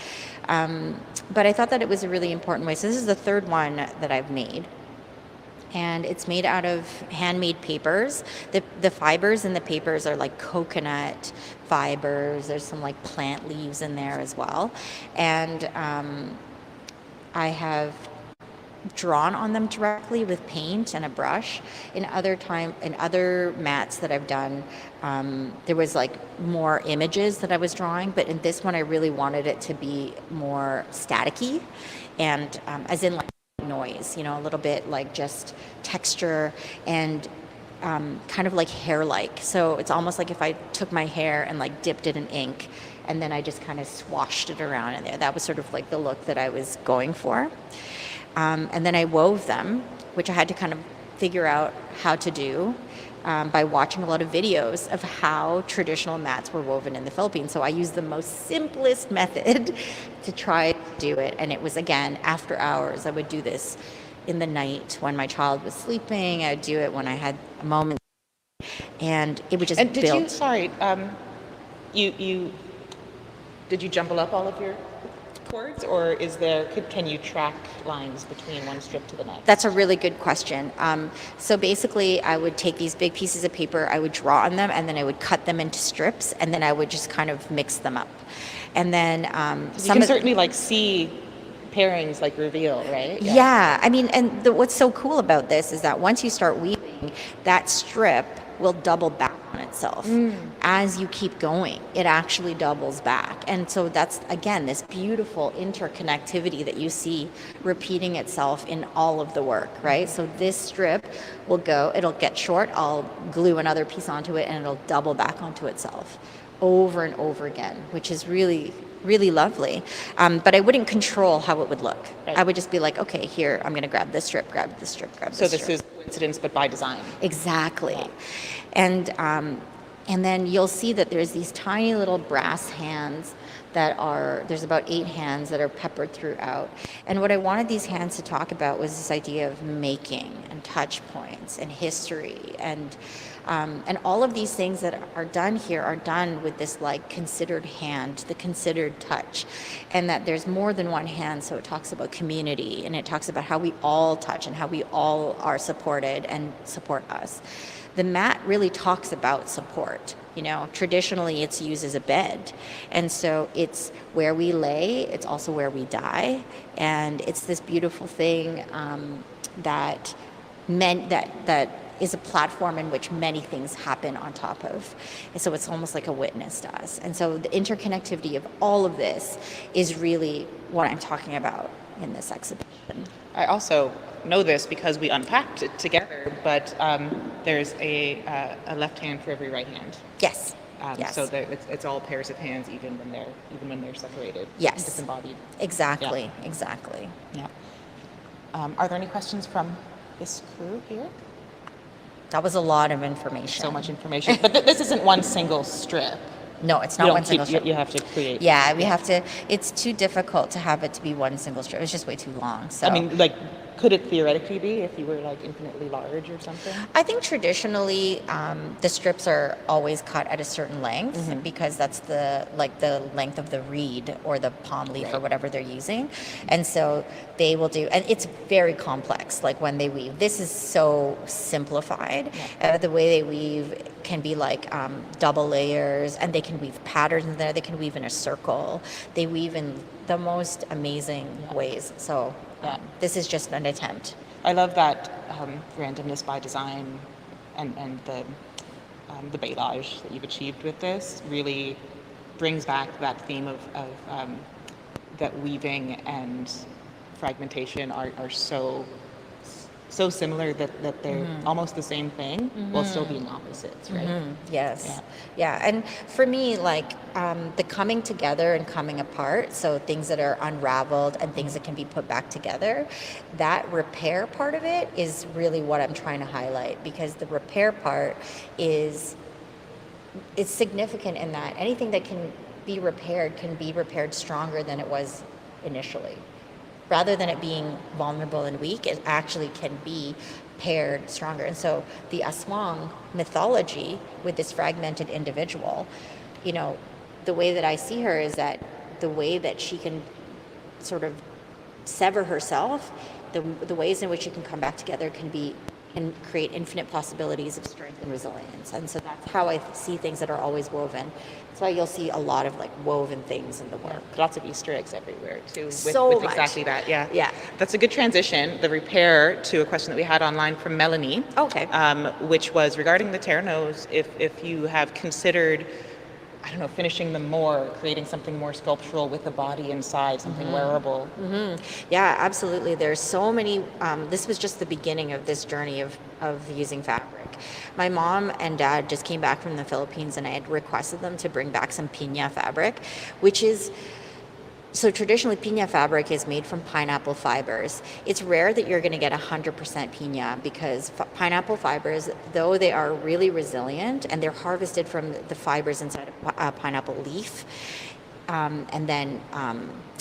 Speaker 2: But I thought that it was a really important way. So this is the third one that I've made. and it's made out of handmade papers. The fibers in the papers are like coconut fibers. There's some like plant leaves in there as well. And I have drawn on them directly with paint and a brush. In other mats that I've done, there was like more images that I was drawing, but in this one I really wanted it to be more staticky, and as in like noise, you know, a little bit like just texture and kind of like hair-like. So it's almost like if I took my hair and like dipped it in ink and then I just kind of swashed it around in there. That was sort of like the look that I was going for. And then I wove them, which I had to kind of figure out how to do by watching a lot of videos of how traditional mats were woven in the Philippines. So I used the most simplest method to try to do it. And it was, again, after hours. I would do this in the night when my child was sleeping. I would do it when I had a moment. And it would just
Speaker 1: and did
Speaker 2: build.
Speaker 1: you, sorry, did you jumble up all of your cords, or can you track lines between one strip to the next?
Speaker 2: That's a really good question. So basically, I would take these big pieces of paper, I would draw on them, and then I would cut them into strips, and then I would just kind of mix them up. And then
Speaker 1: you can certainly like see pairings like reveal, right?
Speaker 2: Yeah. I mean, and what's so cool about this is that once you start weaving, that strip will double back on itself. As you keep going, it actually doubles back. And so that's, again, this beautiful interconnectivity that you see repeating itself in all of the work, right? So this strip will it'll get short, I'll glue another piece onto it, and it'll double back onto itself over and over again, which is really, really lovely. But I wouldn't control how it would look.
Speaker 1: Right.
Speaker 2: I would just be like, okay, here, I'm going to grab this strip, grab this strip, grab this strip.
Speaker 1: So this is coincidence, but by design.
Speaker 2: Exactly. And then you'll see that there's these tiny little brass hands there's about 8 hands that are peppered throughout. And what I wanted these hands to talk about was this idea of making and touch points and history and all of these things that are done here are done with this like considered hand, the considered touch, and that there's more than one hand. So it talks about community, and it talks about how we all touch and how we all are supported and support us. The mat really talks about support. You know, traditionally it's used as a bed, and so it's where we lay, it's also where we die, and it's this beautiful thing that is a platform in which many things happen on top of. And so it's almost like a witness to us. And so the interconnectivity of all of this is really what I'm talking about in this exhibition.
Speaker 1: I also know this because we unpacked it together, but there's a left hand for every right hand.
Speaker 2: Yes. Yes.
Speaker 1: So it's all pairs of hands, even when they're separated.
Speaker 2: Yes.
Speaker 1: Disembodied.
Speaker 2: Exactly.
Speaker 1: Yeah.
Speaker 2: Exactly.
Speaker 1: Yeah. Are there any questions from this crew here?
Speaker 2: That was a lot of information.
Speaker 1: So much information. But this isn't one single strip.
Speaker 2: No, it's not one single strip.
Speaker 1: You have to create.
Speaker 2: Yeah, we have to. It's too difficult to have it to be one single strip. It's just way too long. So
Speaker 1: I mean, like, could it theoretically be if you were like infinitely large or something?
Speaker 2: I think traditionally the strips are always cut at a certain length because that's the length of the reed or the palm leaf or whatever they're using, and so they will do. And it's very complex. Like when they weave, this is so simplified. The way they weave can be like double layers, and they can weave patterns in there. They can weave in a circle. They weave in the most amazing ways. So. This is just an attempt.
Speaker 1: I love that randomness by design and the balayage that you've achieved with this really brings back that theme of that weaving and fragmentation are so similar that they're almost the same thing while still being opposites, right?
Speaker 2: Yes. Yeah. And for me, like the coming together and coming apart, so things that are unraveled and things that can be put back together, that repair part of it is really what I'm trying to highlight, because the repair part is significant in that anything that can be repaired stronger than it was initially. Rather than it being vulnerable and weak, it actually can be paired stronger. And so the Aswang mythology with this fragmented individual, you know, the way that I see her is that the way that she can sort of sever herself the ways in which it can come back together can create infinite possibilities of strength and resilience. And so that's how I see things that are always woven. That's why you'll see a lot of like woven things in the work.
Speaker 1: Lots of Easter eggs everywhere too.
Speaker 2: So much.
Speaker 1: Exactly that. Yeah.
Speaker 2: Yeah.
Speaker 1: That's a good transition. The repair to a question that we had online from Melanie.
Speaker 2: Okay.
Speaker 1: Which was regarding the terre nose. If you have considered, I don't know, finishing them more, creating something more sculptural with a body inside, something wearable.
Speaker 2: Yeah, absolutely. There's so many, this was just the beginning of this journey of using fabric. My mom and dad just came back from the Philippines, and I had requested them to bring back some piña fabric, which is, so traditionally piña fabric is made from pineapple fibers. It's rare that you're going to get 100% piña because pineapple fibers, though they are really resilient and they're harvested from the fibers inside a pineapple leaf, and then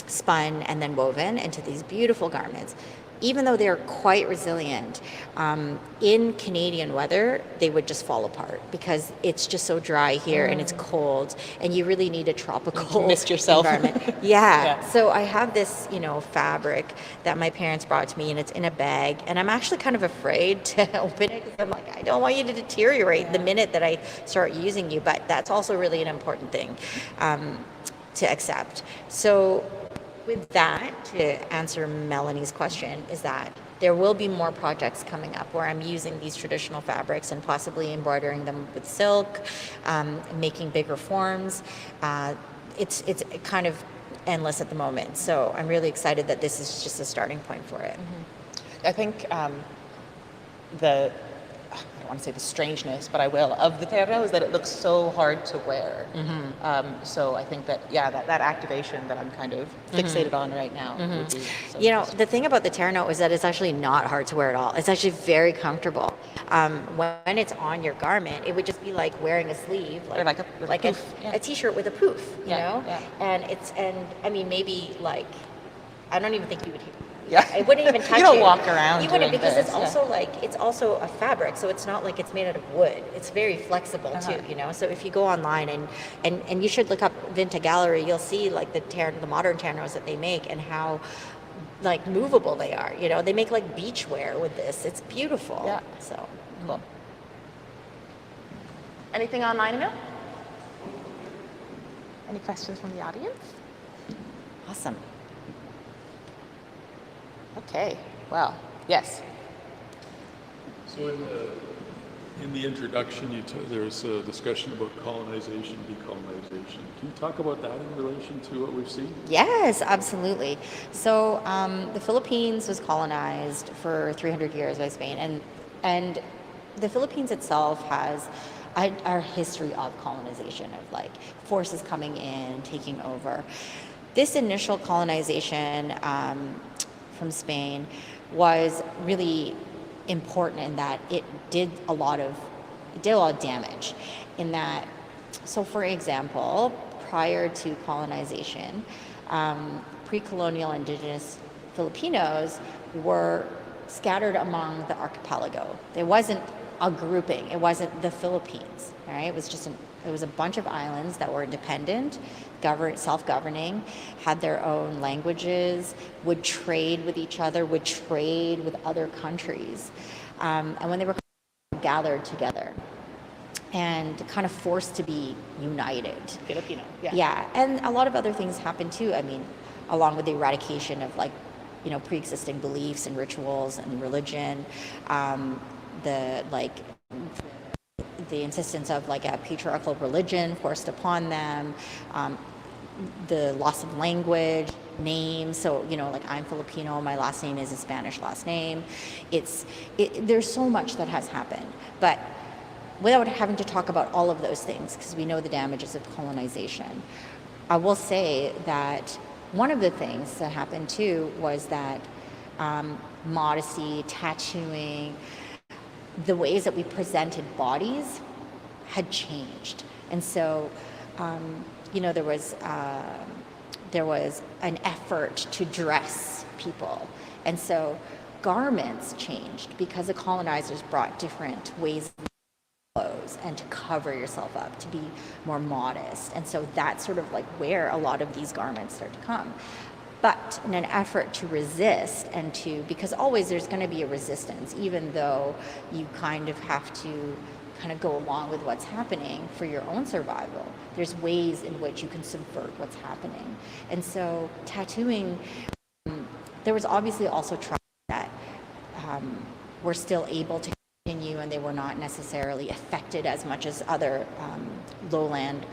Speaker 2: spun and then woven into these beautiful garments. Even though they're quite resilient, in Canadian weather, they would just fall apart because it's just so dry here and it's cold, and you really need a tropical
Speaker 1: mist yourself.
Speaker 2: environment. Yeah. So I have this, fabric that my parents brought to me, and it's in a bag, and I'm actually kind of afraid to open it because I'm like, I don't want you to deteriorate the minute that I start using you, but that's also really an important thing to accept. So with that, to answer Melanie's question, is that there will be more projects coming up where I'm using these traditional fabrics and possibly embroidering them with silk, making bigger forms. It's kind of endless at the moment. So I'm really excited that this is just a starting point for it.
Speaker 1: I think I don't want to say the strangeness, but I will, of the terre is that it looks so hard to wear. So I think that, that activation that I'm kind of fixated on right now. Would be so
Speaker 2: The thing about the terre is that it's actually not hard to wear at all. It's actually very comfortable. When it's on your garment, it would just be like wearing a sleeve, like a t-shirt with a poof, you know?
Speaker 1: Yeah.
Speaker 2: And I mean, maybe like, I don't even think you would
Speaker 1: Yeah.
Speaker 2: I wouldn't even touch it.
Speaker 1: You don't walk around
Speaker 2: You wouldn't,
Speaker 1: doing
Speaker 2: because
Speaker 1: this,
Speaker 2: it's also it's also a fabric, so it's not like it's made out of wood. It's very flexible too, So if you go online and you should look up Vinta Gallery, you'll see like the modern ternos that they make and how like movable they are. They make like beachwear with this. It's beautiful.
Speaker 1: Yeah.
Speaker 2: So
Speaker 1: cool. Anything online, Emil? Any questions from the audience?
Speaker 2: awesome.
Speaker 1: Okay, well, yes.
Speaker 3: So in the introduction, there's a discussion about colonization, decolonization. Can you talk about that in relation to what we've seen?
Speaker 2: Yes, absolutely. So the Philippines was colonized for 300 years by Spain, and the Philippines itself has our history of colonization, of like forces coming in, taking over. This initial colonization from Spain was really important in that it did a lot of damage. In that, so for example, prior to colonization, pre-colonial indigenous Filipinos were scattered among the archipelago. There wasn't a grouping. It wasn't the Philippines. All right, it was a bunch of islands that were independent, self-governing, had their own languages, would trade with each other, would trade with other countries, and when they were gathered together and kind of forced to be united.
Speaker 1: Filipino,
Speaker 2: Yeah, and a lot of other things happened too. I mean, along with the eradication of pre-existing beliefs and rituals and religion, the insistence of like a patriarchal religion forced upon them, the loss of language, names. So, like I'm Filipino, my last name is a Spanish last name. There's so much that has happened. But without having to talk about all of those things, because we know the damages of colonization, I will say that one of the things that happened too was that modesty, tattooing, the ways that we presented bodies had changed. And so, there was an effort to dress people. And so garments changed because the colonizers brought different ways of clothes and to cover yourself up, to be more modest. And so that's sort of like where a lot of these garments start to come. But in an effort to resist and to, because always there's going to be a resistance, even though you kind of have to kind of go along with what's happening for your own survival. There's ways in which you can subvert what's happening. And so tattooing, there was obviously also tribes that were still able to continue, and they were not necessarily affected as much as other lowland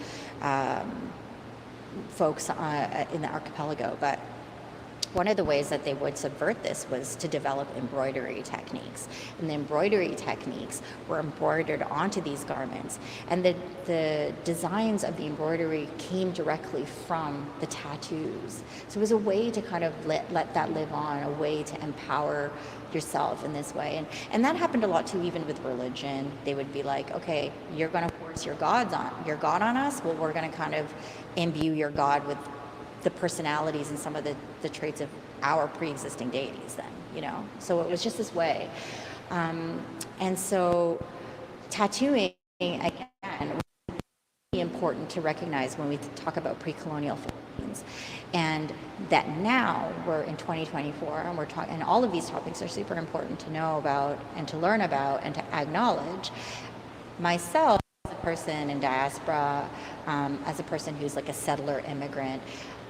Speaker 2: folks in the archipelago. But one of the ways that they would subvert this was to develop embroidery techniques. And the embroidery techniques were embroidered onto these garments. And the designs of the embroidery came directly from the tattoos. So it was a way to kind of let that live on, a way to empower yourself in this way. And that happened a lot too, even with religion. They would be like, okay, you're going to force your God on us? Well, we're going to kind of imbue your God with the personalities and some of the traits of our pre-existing deities then, you know? So it was just this way. And so tattooing, again, was really important to recognize when we talk about pre-colonial Philippines. And that now we're in 2024 and we're talking, and all of these topics are super important to know about and to learn about and to acknowledge. Myself, as a person in diaspora, as a person who's like a settler immigrant,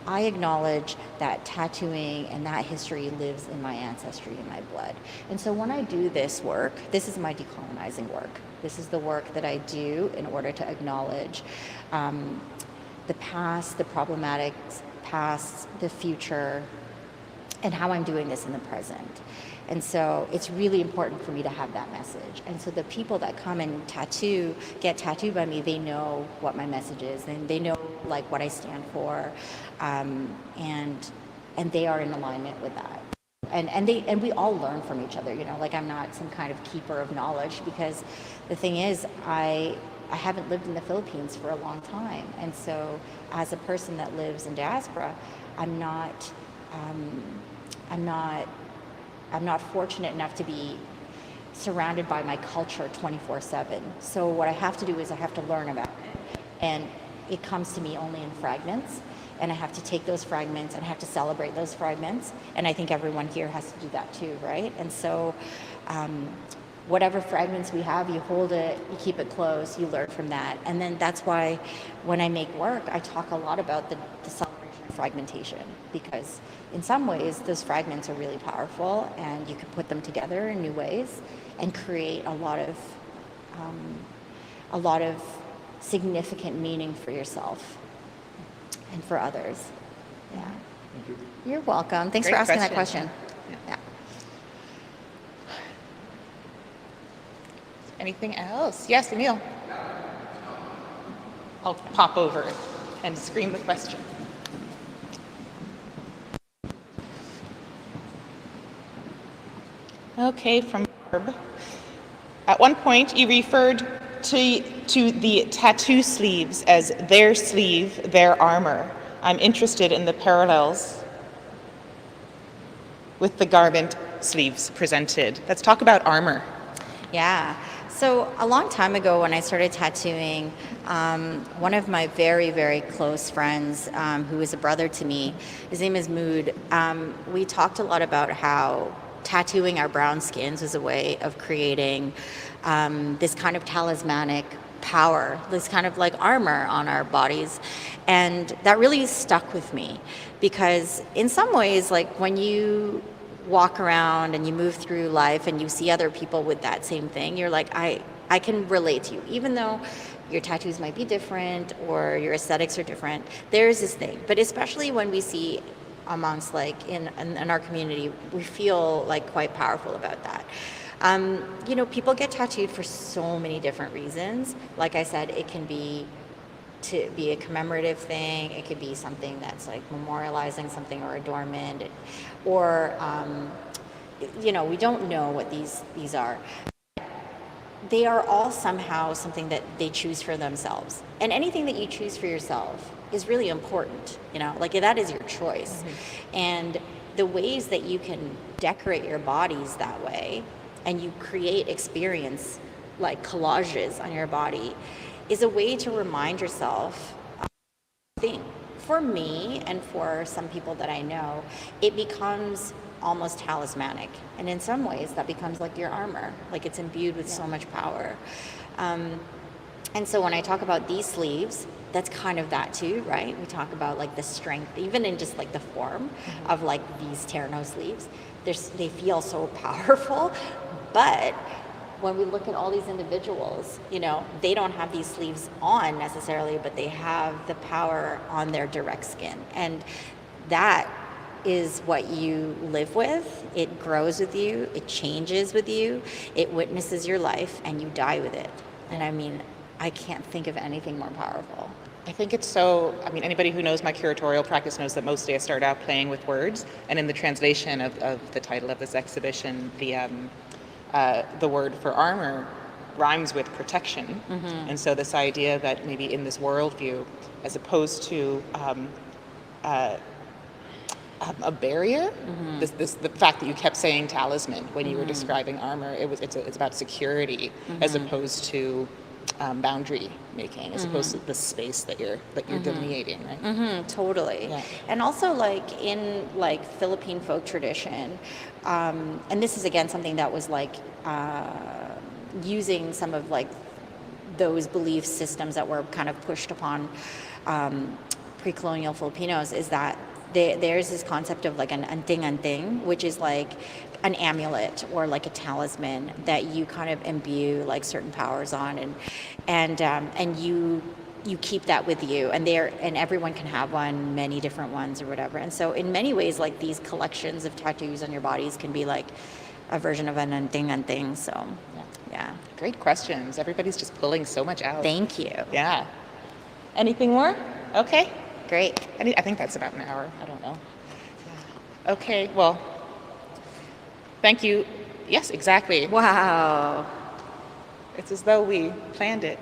Speaker 2: I acknowledge that tattooing and that history lives in my ancestry, in my blood. And so when I do this work, this is my decolonizing work. This is the work that I do in order to acknowledge the past, the problematic past, the future, and how I'm doing this in the present. And so it's really important for me to have that message. And so the people that come and get tattooed by me, they know what my message is, and they know like what I stand for, and they are in alignment with that. And we all learn from each other, you know, like I'm not some kind of keeper of knowledge, because the thing is, I haven't lived in the Philippines for a long time. And so as a person that lives in diaspora, I'm not fortunate enough to be surrounded by my culture 24/7. So what I have to do is I have to learn about it. And it comes to me only in fragments. And I have to take those fragments and I have to celebrate those fragments. And I think everyone here has to do that too, right? And so whatever fragments we have, you hold it, you keep it close, you learn from that. And then that's why when I make work, I talk a lot about the celebration of fragmentation, because in some ways those fragments are really powerful and you can put them together in new ways and create a lot of significant meaning for yourself and for others. Yeah.
Speaker 3: Thank you.
Speaker 2: You're welcome. Thanks
Speaker 1: Great
Speaker 2: for asking
Speaker 1: question.
Speaker 2: that question. Yeah.
Speaker 1: Anything else? Yes, Emil. I'll pop over and scream the question. Okay, from Barb. At one point, you referred to the tattoo sleeves as their sleeve, their armor. I'm interested in the parallels with the garment sleeves presented. Let's talk about armor.
Speaker 2: Yeah. So a long time ago when I started tattooing, one of my very, very close friends, who is a brother to me, his name is Mood, we talked a lot about how tattooing our brown skins was a way of creating this kind of talismanic power, this kind of like armor on our bodies. And that really stuck with me, because in some ways, like when you walk around and you move through life and you see other people with that same thing, you're like, I can relate to you, even though your tattoos might be different or your aesthetics are different. There's this thing. But especially when we see amongst like in our community, we feel like quite powerful about that. You know, people get tattooed for so many different reasons. Like I said, it can be to be a commemorative thing. It could be something that's like memorializing something or adornment, or you know, we don't know what these are. They are all somehow something that they choose for themselves. And anything that you choose for yourself is really important, you know, like that is your choice. Mm-hmm. And the ways that you can decorate your bodies that way, and you create experience like collages on your body, is a way to remind yourself thing. For me and for some people that I know, it becomes almost talismanic. And in some ways that becomes like your armor, like it's imbued with so much power. And so when I talk about these sleeves, that's kind of that too, right? We talk about like the strength, even in just like the form of like these Terno sleeves. They feel so powerful, but when we look at all these individuals, you know, they don't have these sleeves on necessarily, but they have the power on their direct skin. And that is what you live with. It grows with you, it changes with you, it witnesses your life, and you die with it. And I mean, I can't think of anything more powerful.
Speaker 1: I think it's so, I mean, anybody who knows my curatorial practice knows that mostly I start out playing with words, and in the translation of the title of this exhibition, the word for armor rhymes with protection. And so this idea that maybe in this worldview, as opposed to a barrier, the fact that you kept saying talisman when you were describing armor, it's about security as opposed to boundary making, as opposed to the space that you're delineating, right?
Speaker 2: Totally.
Speaker 1: Yeah.
Speaker 2: And also like in like Philippine folk tradition, and this is again something that was like using some of like those belief systems that were kind of pushed upon pre-colonial Filipinos, is that there's this concept of like an anting-anting, which is like an amulet or like a talisman that you kind of imbue like certain powers on, and you keep that with you, and everyone can have one, many different ones or whatever. And so in many ways, like these collections of tattoos on your bodies can be like a version of an anting-anting. So yeah.
Speaker 1: Great questions. Everybody's just pulling so much out.
Speaker 2: Thank you.
Speaker 1: Yeah. Anything more? Okay.
Speaker 2: Great.
Speaker 1: I think that's about an hour. I don't know. Okay, well, thank you. Yes, exactly.
Speaker 2: Wow.
Speaker 1: It's as though we planned it.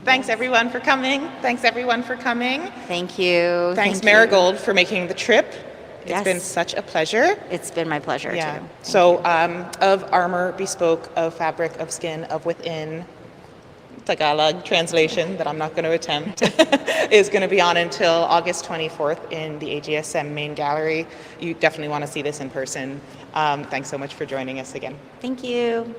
Speaker 1: Thanks everyone for coming. Thanks everyone for coming.
Speaker 2: Thank you.
Speaker 1: Thanks
Speaker 2: Thank you.
Speaker 1: Marigold for making the trip. It's
Speaker 2: Yes.
Speaker 1: been such a pleasure.
Speaker 2: It's been my pleasure
Speaker 1: Yeah.
Speaker 2: too.
Speaker 1: So of armor, bespoke, of fabric, of skin, of within, Tagalog translation that I'm not going to attempt, is going to be on until August 24th in the AGSM main gallery. You definitely want to see this in person. Thanks so much for joining us again.
Speaker 2: Thank you.